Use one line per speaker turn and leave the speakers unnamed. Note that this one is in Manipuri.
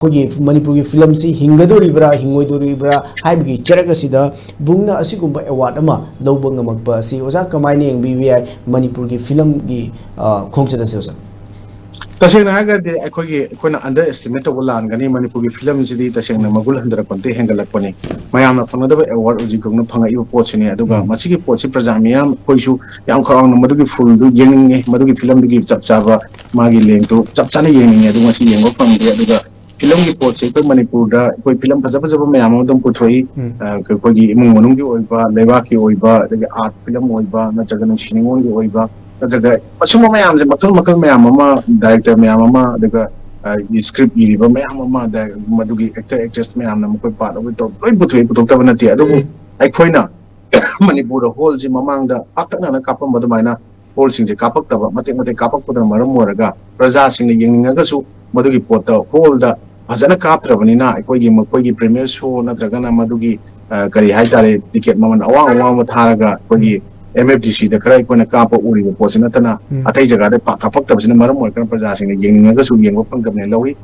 कोई मणिपुर की फिल्म से हिंगाdouriba hingadouriba हाइबगी चेरक असिदा बुंगना असिगुंबा अवार्ड अमा लौबा ngमकपा असि ओजा कमाइने यंगबिबियाय मणिपुर की फिल्म की खोंगचदा से ओजा
तसेंगना हागदि अखोइना अंडर एस्टिमेट तब लानगनी मणिपुर की फिल्म सिदी तसेंगना मगुल हंदरपनते हेंगलकपनी मयामना फंगदबा अवार्ड उजिगुंगना फंगाइबो पोटसिनी अदुगा मसिगी पोटसि प्रजा मियाम कोइसु याम खरांग मदुगी फुल दु येंगिंगे मदुगी फिल्म दुगी चपचाबा मागी लेंगतो चपचाने येंगिंगे अदु मसि येंगो फंगदे अदुगा फिल्म की पोटसे कोइ मणिपुर दा कोइ फिल्म फजब मयाम दम पुथोई कोइ इमुंग मनुंग की ओइबा लेबा की ओइबा दगे आर्ट फिल्म ओइबा नजगन सिनिंगोन की ओइबा नजगा मसुम मयाम जे मखल मयाम अमा डायरेक्टर मयाम अमा दगा स्क्रिप्ट इरिबा मयाम अमा मदुगी एक्टर एक्ट्रेस मयाम न कोइ पार्ट ओइ तो लोइ पुथोई पुथोक्तब नति अदुबु अखोइना मणिपुर होल जे ममांग दा पाक्तना कापम बदमाइना होल सिंजे कापक्तब मते कापक्पदन मरम मोरगा प्रजा सिंग येंगिंगगसु मदुगी पोत होल दा फजना कापत्रबनिना अखोइगी प्रीमियर शो नत्रगना मदुगी करी हाइतारे टिकेट ममन अवांग थारगा अखोइगी MFDC दा खरा अखोइना काप उरिबो पोसिनतना अतै जगह दे कापक्तबसिना मरम मोरकन प्रजा सिंग येंगिंगगसु येंगो फंगदबने लौई